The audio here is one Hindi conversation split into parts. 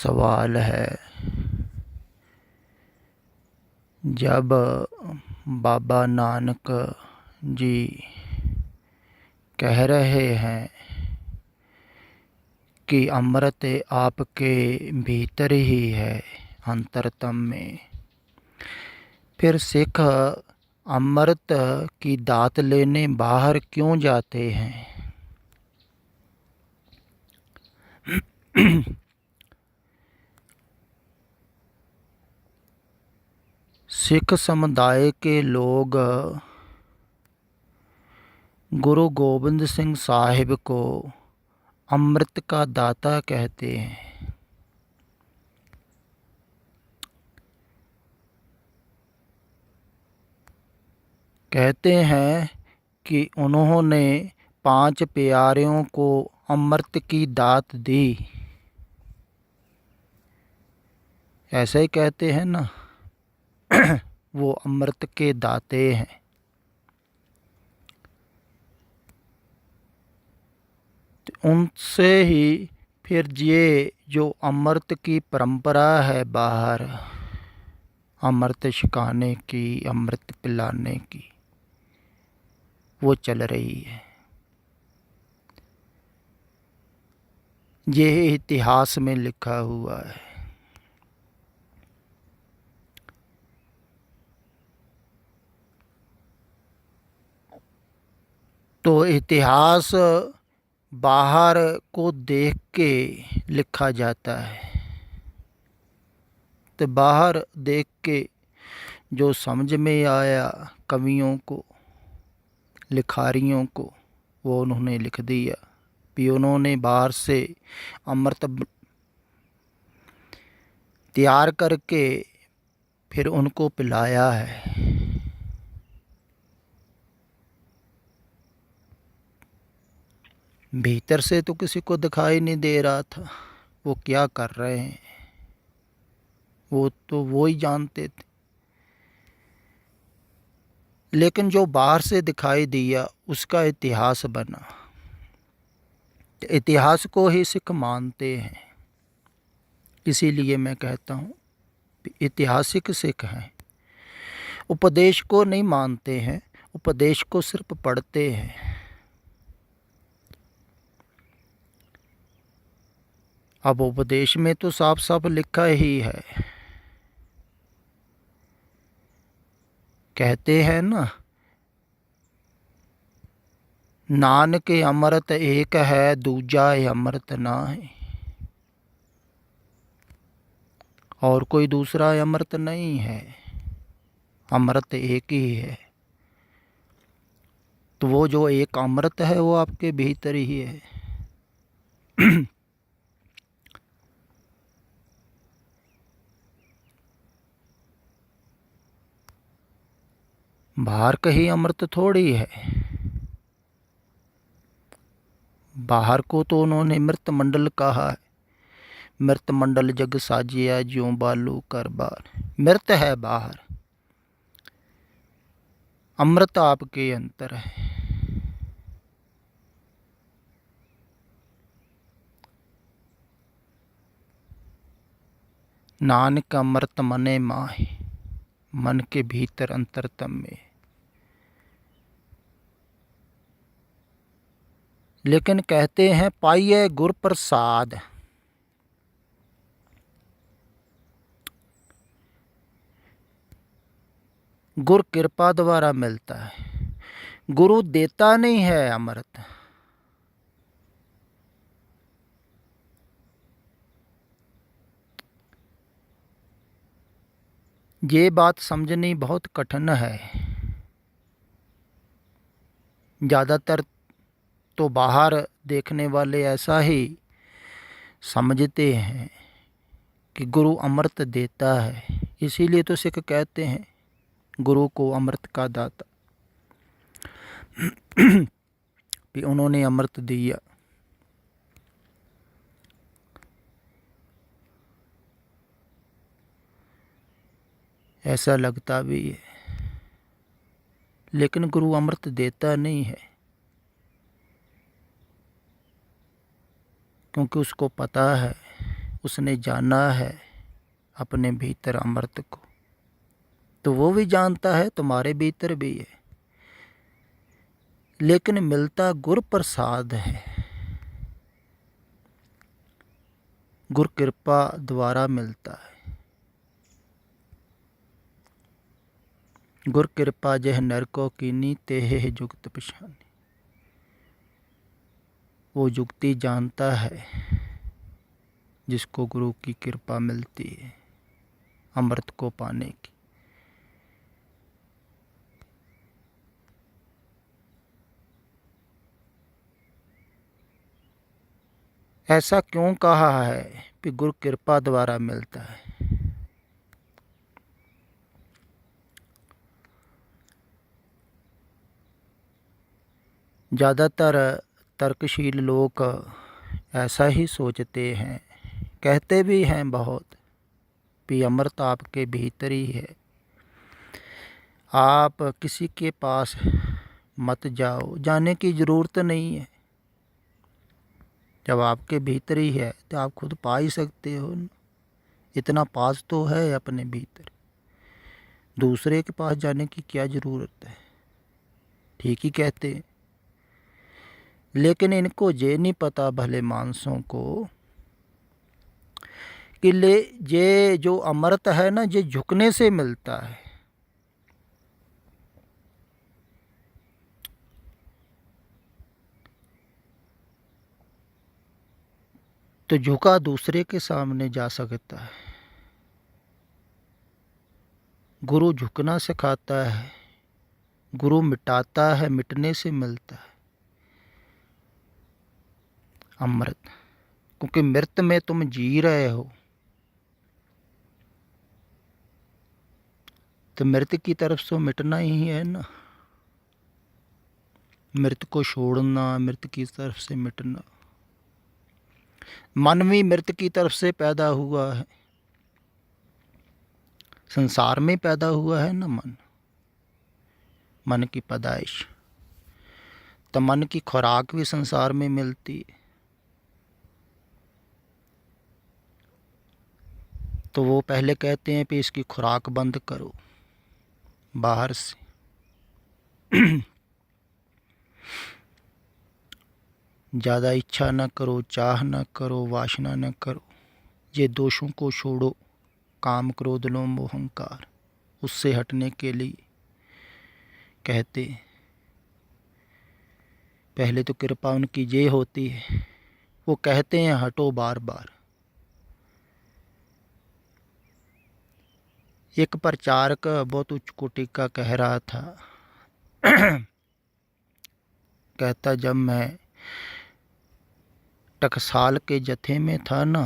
सवाल है, जब बाबा नानक जी कह रहे हैं कि अमृत आपके भीतर ही है, अंतरतम में, फिर सिख अमृत की दात लेने बाहर क्यों जाते हैं? सिख समुदाय के लोग गुरु गोबिंद सिंह साहिब को अमृत का दाता कहते हैं। कहते हैं कि उन्होंने 5 प्यारों को अमृत की दात दी। ऐसा ही कहते हैं ना, वो अमृत के दाते हैं। तो उनसे ही फिर ये जो अमृत की परंपरा है बाहर, अमृत छिकाने की, अमृत पिलाने की, वो चल रही है। ये इतिहास में लिखा हुआ है। तो इतिहास बाहर को देख के लिखा जाता है। तो बाहर देख के जो समझ में आया कवियों को, लिखारियों को, वो उन्होंने लिख दिया। भी उन्होंने बाहर से अमृत तैयार करके फिर उनको पिलाया है। भीतर से तो किसी को दिखाई नहीं दे रहा था वो क्या कर रहे हैं, वो तो वो ही जानते थे। लेकिन जो बाहर से दिखाई दिया उसका इतिहास बना। इतिहास को ही सिख मानते हैं। इसीलिए मैं कहता हूँ ऐतिहासिक सिख हैं। उपदेश को नहीं मानते हैं, उपदेश को सिर्फ पढ़ते हैं। अब उपदेश में तो साफ साफ लिखा ही है, कहते हैं ना, नानक अमृत एक है, दूजा अमृत ना है। और कोई दूसरा अमृत नहीं है, अमृत एक ही है। तो वो जो एक अमृत है वो आपके भीतर ही है। बाहर कहीं अमृत थोड़ी है। बाहर को तो उन्होंने मृत मंडल कहा है। मृत मंडल जग साजिया ज्यों बालू कर बार। मृत है बाहर, अमृत आपके अंतर है। नानक अमृत मने माहे, मन के भीतर अंतरतम में। लेकिन कहते हैं पाइए गुर प्रसाद। गुर कृपा द्वारा मिलता है, गुरु देता नहीं है अमृत। ये बात समझनी बहुत कठिन है। ज़्यादातर तो बाहर देखने वाले ऐसा ही समझते हैं कि गुरु अमृत देता है। इसीलिए तो सिख कहते हैं गुरु को अमृत का दाता। भी उन्होंने अमृत दिया। ऐसा लगता भी है, लेकिन गुरु अमृत देता नहीं है, क्योंकि उसको पता है उसने जाना है अपने भीतर अमृत को, तो वो भी जानता है तुम्हारे भीतर भी है, लेकिन मिलता गुर प्रसाद है, गुर कृपा द्वारा मिलता है। गुर कृपा जह नर को कीनी तेह जुगत पछानी। वो जुगती जानता है जिसको गुरु की कृपा मिलती है अमृत को पाने की। ऐसा क्यों कहा है कि गुरु कृपा द्वारा मिलता है? ज़्यादातर तर्कशील लोग ऐसा ही सोचते हैं, कहते भी हैं बहुत कि अमृत आपके भीतर ही है, आप किसी के पास मत जाओ, जाने की ज़रूरत नहीं है। जब आपके भीतर ही है तो आप खुद पा ही सकते हो न। इतना पास तो है अपने भीतर, दूसरे के पास जाने की क्या ज़रूरत है। ठीक ही कहते हैं, लेकिन इनको ये नहीं पता भले मानसों को कि ये जो अमृत है ना, ये झुकने से मिलता है। तो झुका दूसरे के सामने जा सकता है। गुरु झुकना सिखाता है, गुरु मिटाता है, मिटने से मिलता है अमृत। क्योंकि मृत में तुम जी रहे हो, तो मृत की तरफ से मिटना ही है ना। मृत को छोड़ना, मृत की तरफ से मिटना। मन भी मृत की तरफ से पैदा हुआ है, संसार में पैदा हुआ है ना मन, मन की पैदाइश। तो मन की खुराक भी संसार में मिलती है। तो वो पहले कहते हैं कि इसकी खुराक बंद करो बाहर से। ज़्यादा इच्छा न करो, चाह न करो, वासना न करो। ये दोषों को छोड़ो, काम क्रोध लोभ मोह अहंकार, उससे हटने के लिए कहते हैं। पहले तो कृपा उनकी ये होती है, वो कहते हैं हटो बार बार। एक प्रचारक बहुत उच्च कोटि का कह रहा था, कहता जब मैं टकसाल के जत्थे में था ना,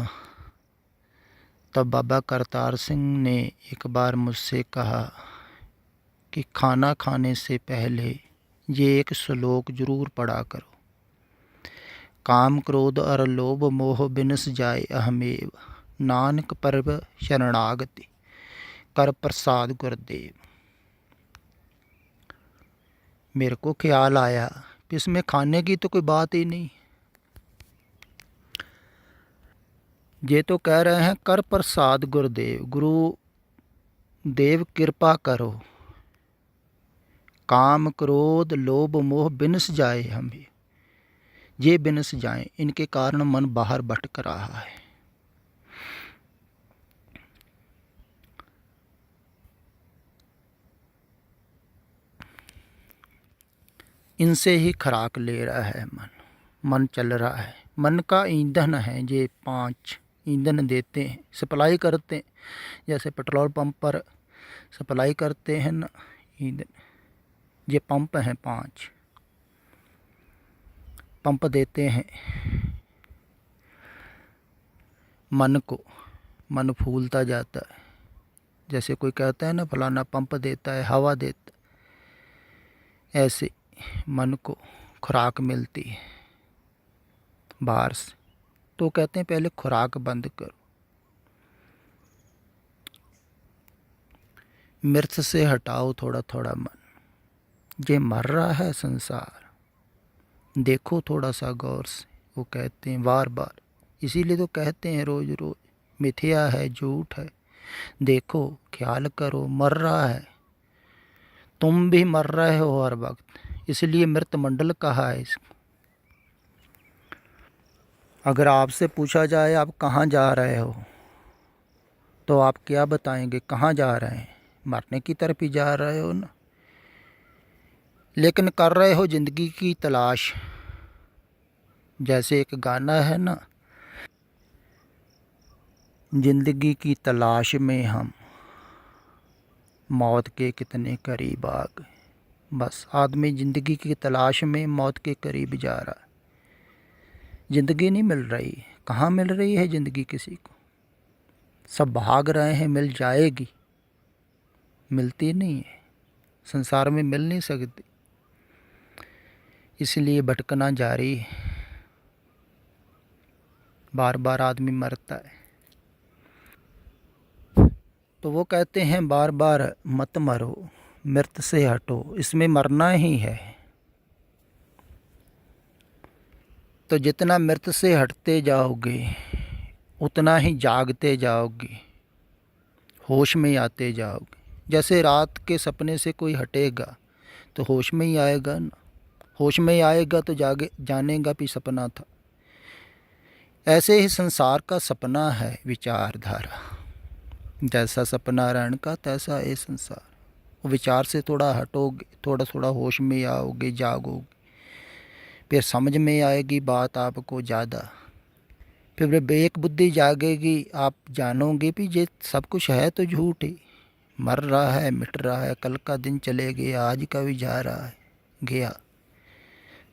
तब बाबा करतार सिंह ने एक बार मुझसे कहा कि खाना खाने से पहले ये एक श्लोक जरूर पढ़ा करो, काम क्रोध और लोभ मोह बिनस जाए अहमेव, नानक परब शरणागति कर प्रसाद गुरुदेव। मेरे को ख्याल आया कि इसमें खाने की तो कोई बात ही नहीं। ये तो कह रहे हैं कर प्रसाद गुरुदेव, गुरु देव कृपा करो, काम क्रोध लोभ मोह बिनस जाए हमें, ये बिनस जाए, इनके कारण मन बाहर भटक रहा है। इनसे ही खुराक ले रहा है मन, मन चल रहा है। मन का ईंधन है, ये 5 ईंधन देते हैं, सप्लाई करते हैं। जैसे पेट्रोल पंप पर सप्लाई करते हैं ना ईंधन, ये पंप हैं 5 पंप देते हैं मन को। मन फूलता जाता है। जैसे कोई कहता है ना फलाना पंप देता है, हवा देता है, ऐसे मन को खुराक मिलती है बाहर से। तो कहते हैं पहले खुराक बंद करो, मृत से हटाओ थोड़ा थोड़ा मन। ये मर रहा है संसार, देखो थोड़ा सा गौर से। वो कहते हैं बार बार, इसीलिए तो कहते हैं रोज़ रोज़ मिथ्या है, झूठ है। देखो, ख्याल करो, मर रहा है, तुम भी मर रहे हो हर वक्त, इसलिए मृत मंडल कहा है इसको। अगर आपसे पूछा जाए आप कहाँ जा रहे हो, तो आप क्या बताएंगे? कहाँ जा रहे हैं? मरने की तरफ ही जा रहे हो ना, लेकिन कर रहे हो ज़िंदगी की तलाश। जैसे एक गाना है ना, ज़िंदगी की तलाश में हम मौत के कितने करीब आ गए। बस आदमी ज़िंदगी की तलाश में मौत के करीब जा रहा है। ज़िंदगी नहीं मिल रही। कहाँ मिल रही है ज़िंदगी किसी को? सब भाग रहे हैं, मिल जाएगी, मिलती नहीं है, संसार में मिल नहीं सकती, इसलिए भटकना जारी है। बार बार आदमी मरता है। तो वो कहते हैं बार बार मत मरो, मृत से हटो, इसमें मरना ही है। तो जितना मृत से हटते जाओगे उतना ही जागते जाओगे, होश में आते जाओगे। जैसे रात के सपने से कोई हटेगा तो होश में ही आएगा ना, होश में ही आएगा तो जागे जानेगा भी सपना था। ऐसे ही संसार का सपना है विचारधारा। जैसा सपना रण का तैसा ये संसार। विचार से थोड़ा हटोगे, थोड़ा थोड़ा होश में आओगे, जागोगे, फिर समझ में आएगी बात आपको ज़्यादा। फिर विवेक बुद्धि जागेगी, आप जानोगे भी ये सब कुछ है तो झूठ ही। मर रहा है, मिट रहा है, कल का दिन चले गया, आज का भी जा रहा है, गया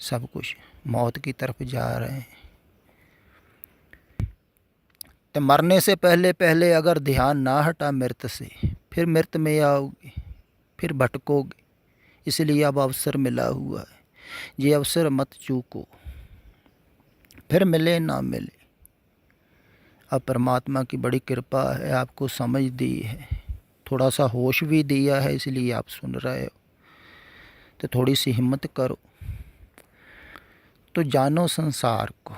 सब कुछ, मौत की तरफ जा रहे हैं। तो मरने से पहले पहले अगर ध्यान ना हटा मृत से, फिर मृत में आओगे, फिर भटकोगे। इसलिए अब अवसर मिला हुआ है, ये अवसर मत चूको, फिर मिले ना मिले। अब परमात्मा की बड़ी कृपा है, आपको समझ दी है, थोड़ा सा होश भी दिया है, इसलिए आप सुन रहे हो। तो थोड़ी सी हिम्मत करो, तो जानो संसार को,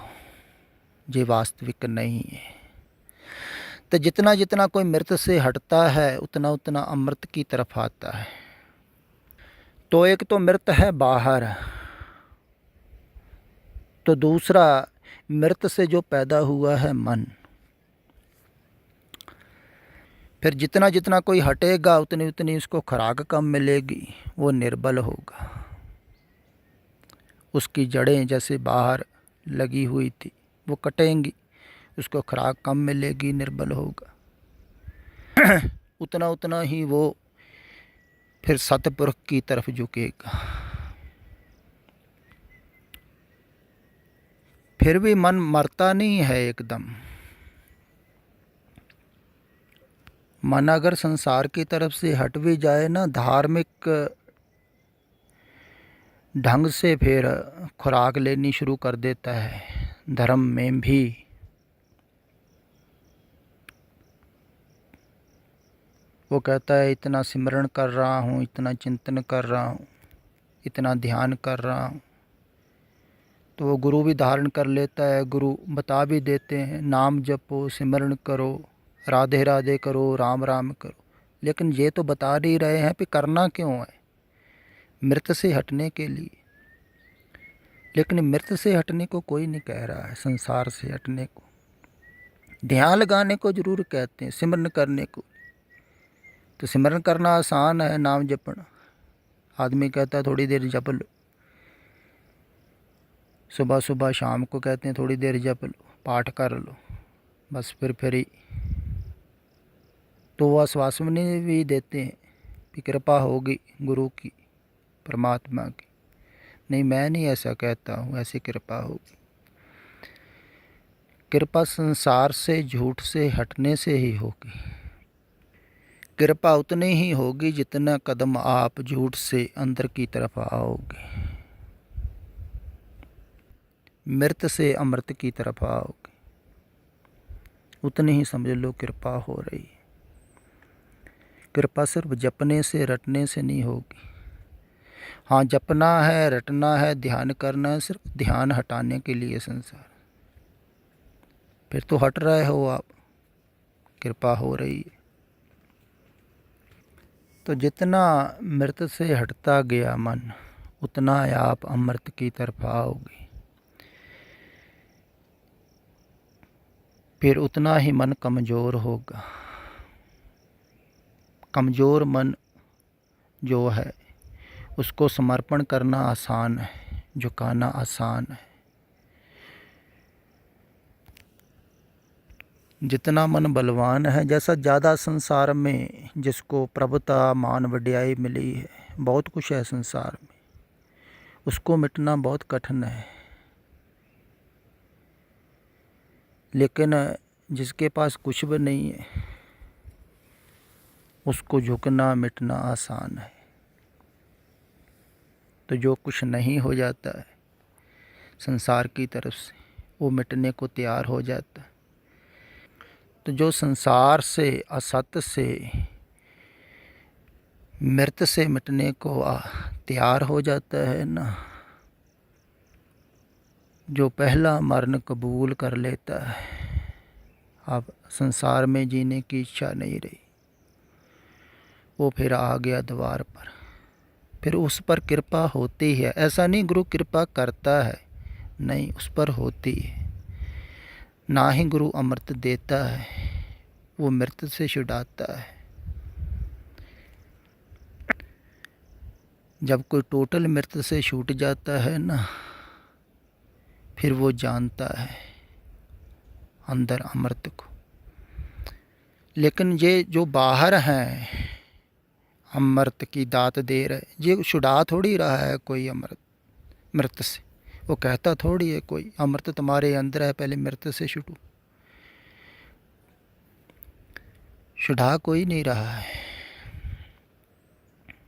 ये वास्तविक नहीं है। तो जितना जितना कोई मृत से हटता है उतना उतना अमृत की तरफ आता है। तो एक तो मृत है बाहर, तो दूसरा मृत से जो पैदा हुआ है मन। फिर जितना जितना कोई हटेगा उतनी उतनी उसको खुराक कम मिलेगी, वो निर्बल होगा। उसकी जड़ें जैसे बाहर लगी हुई थी वो कटेंगी, उसको खुराक कम मिलेगी, निर्बल होगा। उतना उतना ही वो फिर सतपुरुष की तरफ झुकेगा। फिर भी मन मरता नहीं है एकदम। मन अगर संसार की तरफ से हट भी जाए ना, धार्मिक ढंग से फिर खुराक लेनी शुरू कर देता है धर्म में भी। वो कहता है इतना सिमरण कर रहा हूँ, इतना चिंतन कर रहा हूँ, इतना ध्यान कर रहा हूँ। तो वो गुरु भी धारण कर लेता है, गुरु बता भी देते हैं नाम जपो, सिमरण करो, राधे राधे करो, राम राम करो। लेकिन ये तो बता नहीं रहे हैं कि करना क्यों है, मृत से हटने के लिए। लेकिन मृत से हटने को कोई नहीं कह रहा है, संसार से हटने को। ध्यान लगाने को ज़रूर कहते हैं, सिमरन करने को। तो सिमरन करना आसान है, नाम जपना। आदमी कहता है थोड़ी देर जप लो, सुबह सुबह शाम को कहते हैं थोड़ी देर जप लो, पाठ कर लो, बस फिर ही। तो वो आश्वासन भी देते हैं कि कृपा होगी गुरु की, परमात्मा की। नहीं, मैं नहीं ऐसा कहता हूँ, ऐसी कृपा होगी। कृपा संसार से, झूठ से हटने से ही होगी। कृपा उतनी ही होगी जितना कदम आप झूठ से अंदर की तरफ आओगे, मृत से अमृत की तरफ आओगे, उतनी ही समझ लो कृपा हो रही है। कृपा सिर्फ जपने से, रटने से नहीं होगी। हाँ, जपना है, रटना है, ध्यान करना है, सिर्फ ध्यान हटाने के लिए संसार। फिर तो हट रहे हो आप, कृपा हो रही है। तो जितना मृत से हटता गया मन, उतना आप अमृत की तरफ आओगे। फिर उतना ही मन कमज़ोर होगा। कमज़ोर मन जो है उसको समर्पण करना आसान है, झुकाना आसान है। जितना मन बलवान है, जैसा ज़्यादा संसार में जिसको प्रभुता मान वड्याई मिली है, बहुत कुछ है संसार में, उसको मिटना बहुत कठिन है। लेकिन जिसके पास कुछ भी नहीं है, उसको झुकना मिटना आसान है। तो जो कुछ नहीं हो जाता है संसार की तरफ से, वो मिटने को तैयार हो जाता है। तो जो संसार से, असत से, मृत से मिटने को तैयार हो जाता है ना, जो पहला मरण कबूल कर लेता है, अब संसार में जीने की इच्छा नहीं रही, वो फिर आ गया द्वार पर। फिर उस पर कृपा होती है। ऐसा नहीं गुरु कृपा करता है, नहीं, उस पर होती है। ना ही गुरु अमृत देता है, वो मृत से छुड़ाता है। जब कोई टोटल मृत से छूट जाता है ना, फिर वो जानता है अंदर अमृत को। लेकिन ये जो बाहर हैं अमृत की दात दे रहे, ये छुड़ा थोड़ी रहा है कोई अमृत मृत से। वो कहता थोड़ी है कोई अमृत तुम्हारे अंदर है, पहले मृत से छुटो। छुड़ा कोई नहीं रहा है।